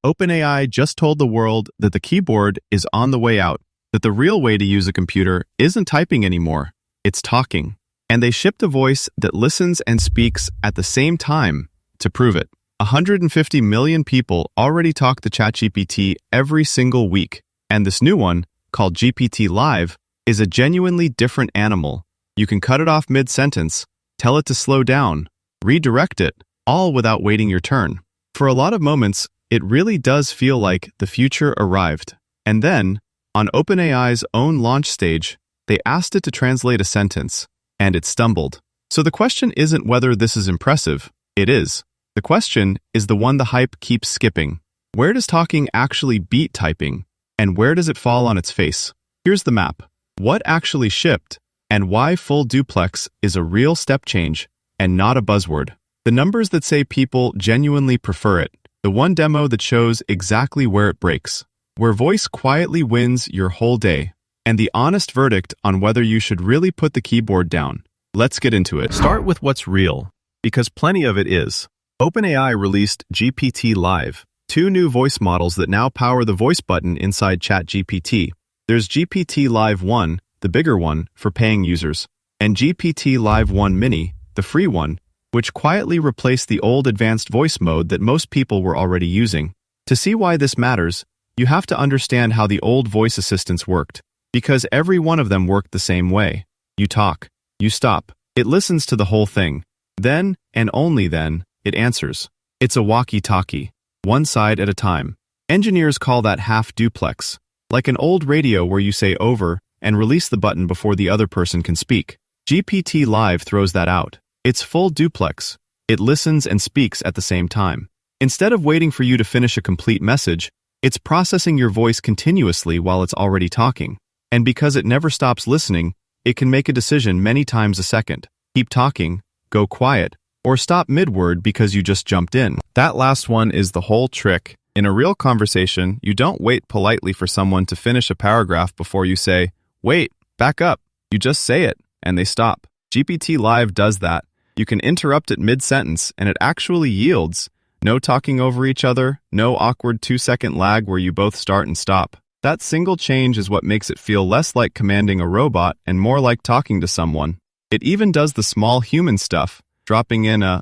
OpenAI just told the world that the keyboard is on the way out, that the real way to use a computer isn't typing anymore, it's talking. And they shipped a voice that listens and speaks at the same time to prove it. 150 million people already talk to ChatGPT every single week, and this new one, called GPT-Live, is a genuinely different animal. You can cut it off mid-sentence, tell it to slow down, redirect it, all without waiting your turn. For a lot of moments, it really does feel like the future arrived. And then, on OpenAI's own launch stage, they asked it to translate a sentence, and it stumbled. So the question isn't whether this is impressive, it is. The question is the one the hype keeps skipping. Where does talking actually beat typing? And where does it fall on its face? Here's the map. What actually shipped, and why full duplex is a real step change and not a buzzword. The numbers that say people genuinely prefer it. The one demo that shows exactly where it breaks. Where voice quietly wins your whole day. And the honest verdict on whether you should really put the keyboard down. Let's get into it. Start with what's real, because plenty of it is. OpenAI released GPT-Live, 2 new voice models that now power the voice button inside ChatGPT. There's GPT-Live 1, the bigger one, for paying users, and GPT-Live 1 Mini, the free one, which quietly replaced the old advanced voice mode that most people were already using. To see why this matters, you have to understand how the old voice assistants worked, because every one of them worked the same way. You talk, you stop, it listens to the whole thing. Then, and only then, it answers. It's a walkie-talkie, one side at a time. Engineers call that half duplex, like an old radio where you say over and release the button before the other person can speak. GPT-Live throws that out. It's full duplex. It listens and speaks at the same time. Instead of waiting for you to finish a complete message, it's processing your voice continuously while it's already talking. And because it never stops listening, it can make a decision many times a second. Keep talking, go quiet, or stop mid-word because you just jumped in. That last one is the whole trick. In a real conversation, you don't wait politely for someone to finish a paragraph before you say, "Wait, back up." You just say it, and they stop. GPT-Live does that. You can interrupt it mid-sentence, and it actually yields. No talking over each other, no awkward 2-second lag where you both start and stop. That single change is what makes it feel less like commanding a robot and more like talking to someone. It even does the small human stuff, dropping in a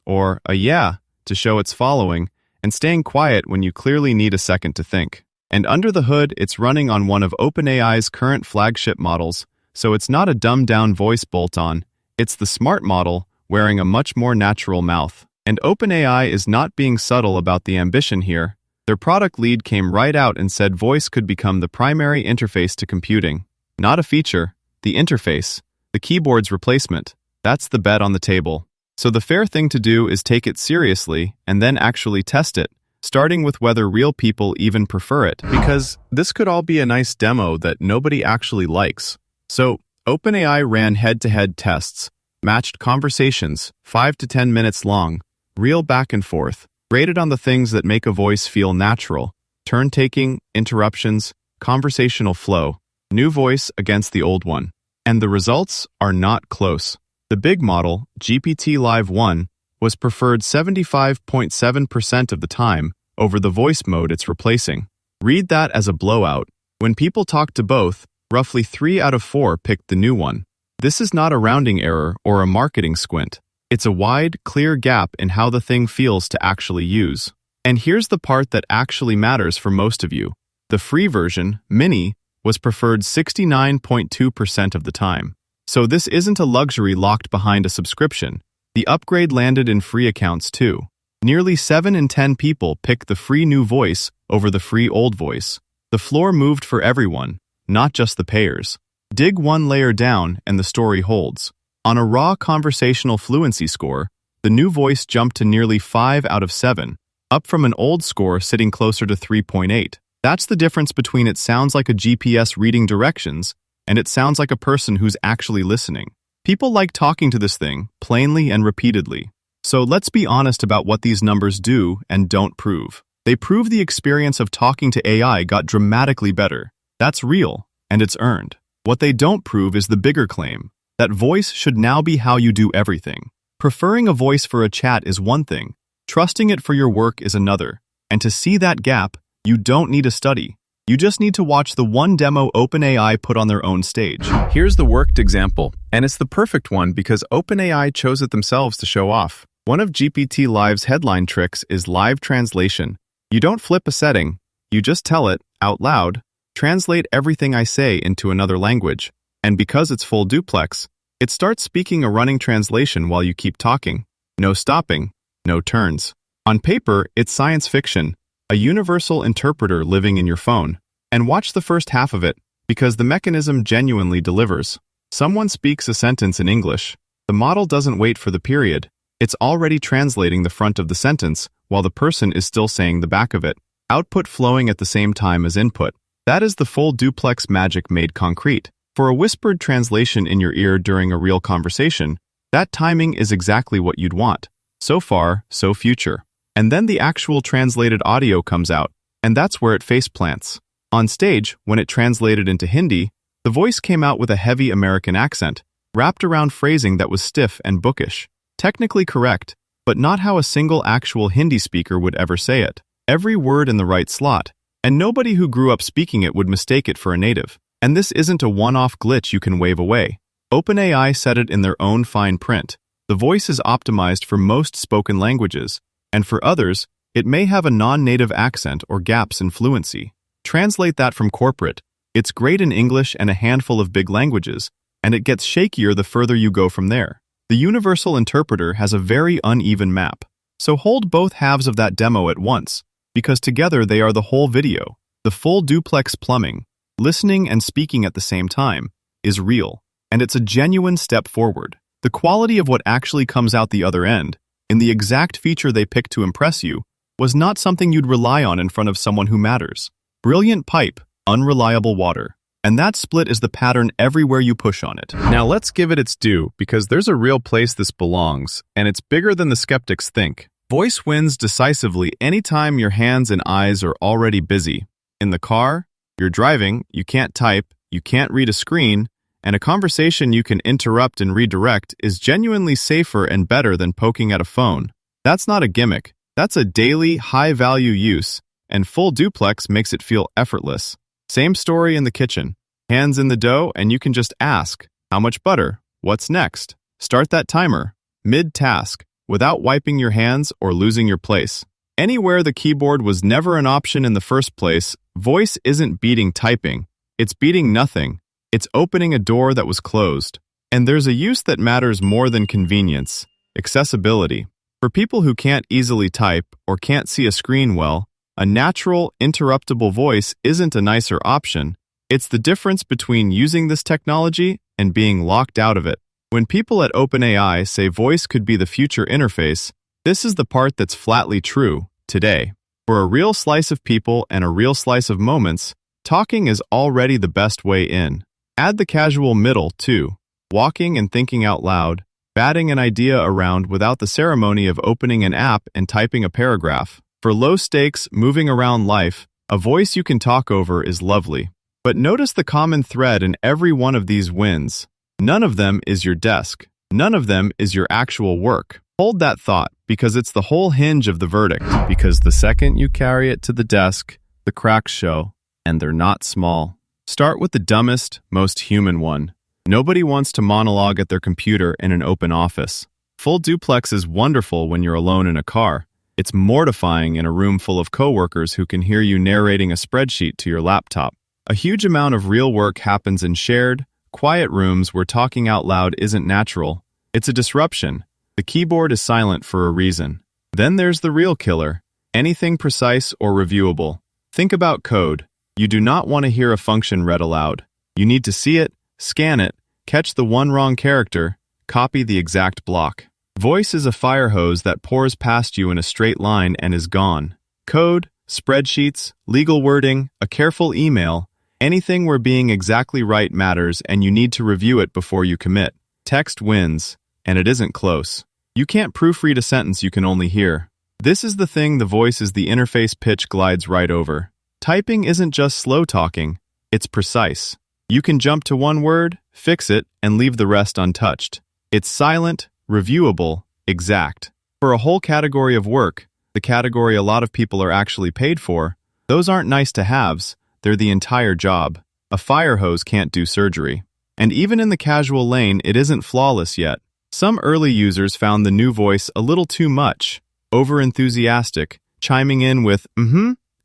or a yeah to show it's following, and staying quiet when you clearly need a second to think. And under the hood, it's running on one of OpenAI's current flagship models, so it's not a dumbed-down voice bolt-on, it's the smart model wearing a much more natural mouth. And OpenAI is not being subtle about the ambition here. Their product lead came right out and said voice could become the primary interface to computing. Not a feature, the interface, the keyboard's replacement. That's the bet on the table. So the fair thing to do is take it seriously and then actually test it, starting with whether real people even prefer it, because this could all be a nice demo that nobody actually likes. So OpenAI ran head-to-head tests, matched conversations, 5 to 10 minutes long, real back and forth, rated on the things that make a voice feel natural, turn-taking, interruptions, conversational flow, new voice against the old one. And the results are not close. The big model, GPT-Live 1, was preferred 75.7% of the time over the voice mode it's replacing. Read that as a blowout. When people talk to both, roughly 3 out of 4 picked the new one. This is not a rounding error or a marketing squint. It's a wide, clear gap in how the thing feels to actually use. And here's the part that actually matters for most of you. The free version, Mini, was preferred 69.2% of the time. So this isn't a luxury locked behind a subscription. The upgrade landed in free accounts too. Nearly 7 in 10 people picked the free new voice over the free old voice. The floor moved for everyone, not just the payers. Dig one layer down and the story holds. On a raw conversational fluency score, the new voice jumped to nearly 5 out of 7, up from an old score sitting closer to 3.8. That's the difference between it sounds like a GPS reading directions and it sounds like a person who's actually listening. People like talking to this thing, plainly and repeatedly. So let's be honest about what these numbers do and don't prove. They prove the experience of talking to AI got dramatically better. That's real, and it's earned. What they don't prove is the bigger claim, that voice should now be how you do everything. Preferring a voice for a chat is one thing. Trusting it for your work is another. And to see that gap, you don't need a study. You just need to watch the one demo OpenAI put on their own stage. Here's the worked example, and it's the perfect one because OpenAI chose it themselves to show off. One of GPT-Live's headline tricks is live translation. You don't flip a setting, you just tell it, out loud, translate everything I say into another language. And because it's full duplex, it starts speaking a running translation while you keep talking. No stopping, no turns. On paper, it's science fiction, a universal interpreter living in your phone. And watch the first half of it, because the mechanism genuinely delivers. Someone speaks a sentence in English. The model doesn't wait for the period. It's already translating the front of the sentence, while the person is still saying the back of it. Output flowing at the same time as input. That is the full duplex magic made concrete. For a whispered translation in your ear during a real conversation, that timing is exactly what you'd want. So far, so future. And then the actual translated audio comes out, and that's where it faceplants. On stage, when it translated into Hindi, the voice came out with a heavy American accent, wrapped around phrasing that was stiff and bookish. Technically correct, but not how a single actual Hindi speaker would ever say it. Every word in the right slot, and nobody who grew up speaking it would mistake it for a native. And this isn't a one-off glitch you can wave away. OpenAI said it in their own fine print. The voice is optimized for most spoken languages, and for others, it may have a non-native accent or gaps in fluency. Translate that from corporate. It's great in English and a handful of big languages, and it gets shakier the further you go from there. The universal interpreter has a very uneven map. So hold both halves of that demo at once, because together they are the whole video. The full duplex plumbing, listening and speaking at the same time, is real, and it's a genuine step forward. The quality of what actually comes out the other end, in the exact feature they picked to impress you, was not something you'd rely on in front of someone who matters. Brilliant pipe, unreliable water. And that split is the pattern everywhere you push on it. Now let's give it its due, because there's a real place this belongs, and it's bigger than the skeptics think. Voice wins decisively anytime your hands and eyes are already busy. In the car, you're driving, you can't type, you can't read a screen, and a conversation you can interrupt and redirect is genuinely safer and better than poking at a phone. That's not a gimmick. That's a daily, high-value use. And full duplex makes it feel effortless. Same story in the kitchen. Hands in the dough and you can just ask, how much butter? What's next? Start that timer, mid-task, without wiping your hands or losing your place. Anywhere the keyboard was never an option in the first place, voice isn't beating typing. It's beating nothing. It's opening a door that was closed. And there's a use that matters more than convenience, accessibility. For people who can't easily type or can't see a screen well, a natural, interruptible voice isn't a nicer option. It's the difference between using this technology and being locked out of it. When people at OpenAI say voice could be the future interface, this is the part that's flatly true today. For a real slice of people and a real slice of moments, talking is already the best way in. Add the casual middle, too. Walking and thinking out loud, batting an idea around without the ceremony of opening an app and typing a paragraph. For low stakes, moving around life, a voice you can talk over is lovely. But notice the common thread in every one of these wins. None of them is your desk. None of them is your actual work. Hold that thought, because it's the whole hinge of the verdict. Because the second you carry it to the desk, the cracks show, and they're not small. Start with the dumbest, most human one. Nobody wants to monologue at their computer in an open office. Full duplex is wonderful when you're alone in a car. It's mortifying in a room full of coworkers who can hear you narrating a spreadsheet to your laptop. A huge amount of real work happens in shared, quiet rooms where talking out loud isn't natural. It's a disruption. The keyboard is silent for a reason. Then there's the real killer. Anything precise or reviewable. Think about code. You do not want to hear a function read aloud. You need to see it, scan it, catch the one wrong character, copy the exact block. Voice is a fire hose that pours past you in a straight line and is gone. Code, spreadsheets, legal wording, a careful email, anything where being exactly right matters and you need to review it before you commit. Text wins, and it isn't close. You can't proofread a sentence you can only hear. This is the thing the voice is the interface pitch glides right over. Typing isn't just slow talking, it's precise. You can jump to one word, fix it, and leave the rest untouched. It's silent, reviewable, exact. For a whole category of work, the category a lot of people are actually paid for, those aren't nice to haves, they're the entire job. A fire hose can't do surgery. And even in the casual lane, it isn't flawless yet. Some early users found the new voice a little too much, over-enthusiastic, chiming in with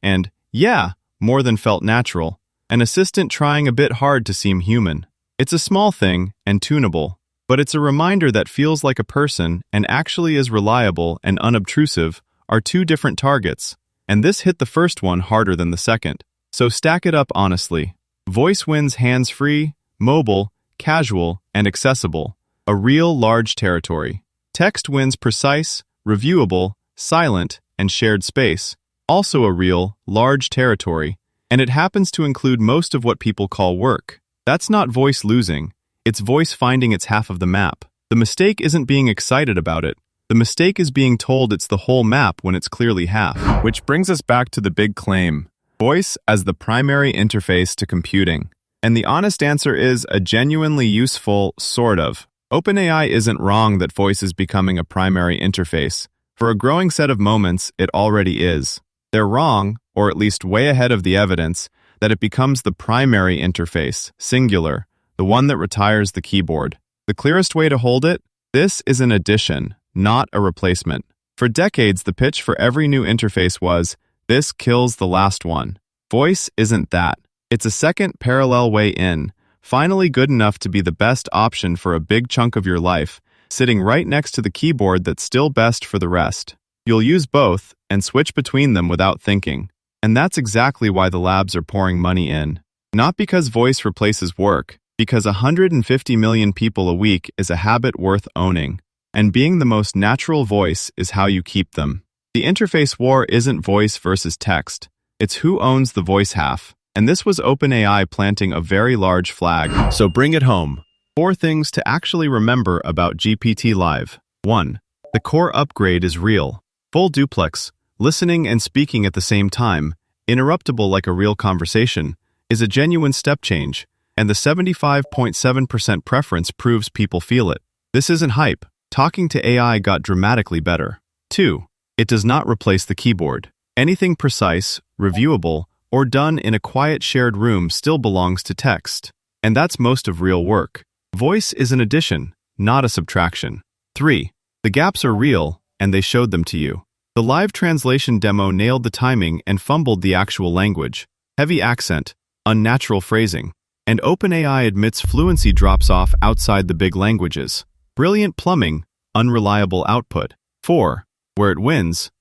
and yeah more than felt natural. An assistant trying a bit hard to seem human. It's a small thing and tunable, but it's a reminder that feels like a person and actually is reliable and unobtrusive are two different targets, and this hit the first one harder than the second. So stack it up honestly. Voice wins hands-free, mobile, casual, and accessible. A real large territory. Text wins precise, reviewable, silent, and shared space. Also a real, large territory. And it happens to include most of what people call work. That's not voice losing. It's voice finding its half of the map. The mistake isn't being excited about it. The mistake is being told it's the whole map when it's clearly half. Which brings us back to the big claim. Voice as the primary interface to computing. And the honest answer is a genuinely useful, sort of. OpenAI isn't wrong that voice is becoming a primary interface. For a growing set of moments, it already is. They're wrong, or at least way ahead of the evidence, that it becomes the primary interface, singular, the one that retires the keyboard. The clearest way to hold it? This is an addition, not a replacement. For decades, the pitch for every new interface was, this kills the last one. Voice isn't that. It's a second parallel way in, finally good enough to be the best option for a big chunk of your life, sitting right next to the keyboard that's still best for the rest. You'll use both and switch between them without thinking. And that's exactly why the labs are pouring money in. Not because voice replaces work, because 150 million people a week is a habit worth owning. And being the most natural voice is how you keep them. The interface war isn't voice versus text. It's who owns the voice half. And this was OpenAI planting a very large flag. So bring it home. 4 things to actually remember about GPT-Live. 1. The core upgrade is real. Full duplex, listening and speaking at the same time, interruptible like a real conversation, is a genuine step change, and the 75.7% preference proves people feel it. This isn't hype. Talking to AI got dramatically better. 2. It does not replace the keyboard. Anything precise, reviewable, or done in a quiet shared room still belongs to text. And that's most of real work. Voice is an addition, not a subtraction. 3. The gaps are real, and they showed them to you. The live translation demo nailed the timing and fumbled the actual language. Heavy accent, unnatural phrasing. And OpenAI admits fluency drops off outside the big languages. Brilliant plumbing, unreliable output. 4. Where it wins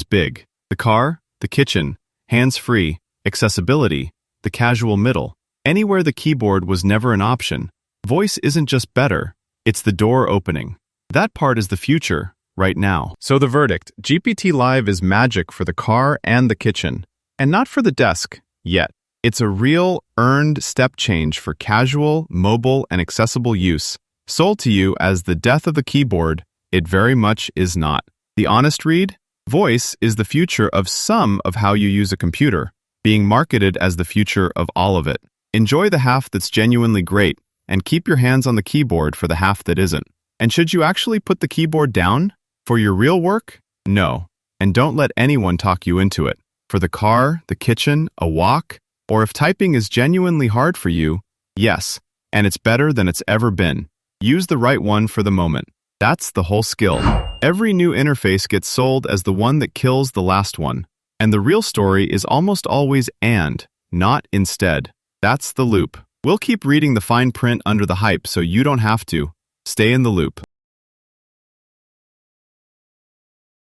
big. The car, the kitchen, hands-free, accessibility, the casual middle. Anywhere the keyboard was never an option. Voice isn't just better, it's the door opening. That part is the future, right now. So the verdict, GPT-Live is magic for the car and the kitchen. And not for the desk, yet. It's a real, earned step change for casual, mobile, and accessible use. Sold to you as the death of the keyboard, it very much is not. The honest read? Voice is the future of some of how you use a computer, being marketed as the future of all of it. Enjoy the half that's genuinely great, and keep your hands on the keyboard for the half that isn't. And should you actually put the keyboard down? For your real work? No. And don't let anyone talk you into it. For the car, the kitchen, a walk, or if typing is genuinely hard for you, yes, and it's better than it's ever been. Use the right one for the moment. That's the whole skill. Every new interface gets sold as the one that kills the last one. And the real story is almost always and, not instead. That's the loop. We'll keep reading the fine print under the hype so you don't have to. Stay in the loop.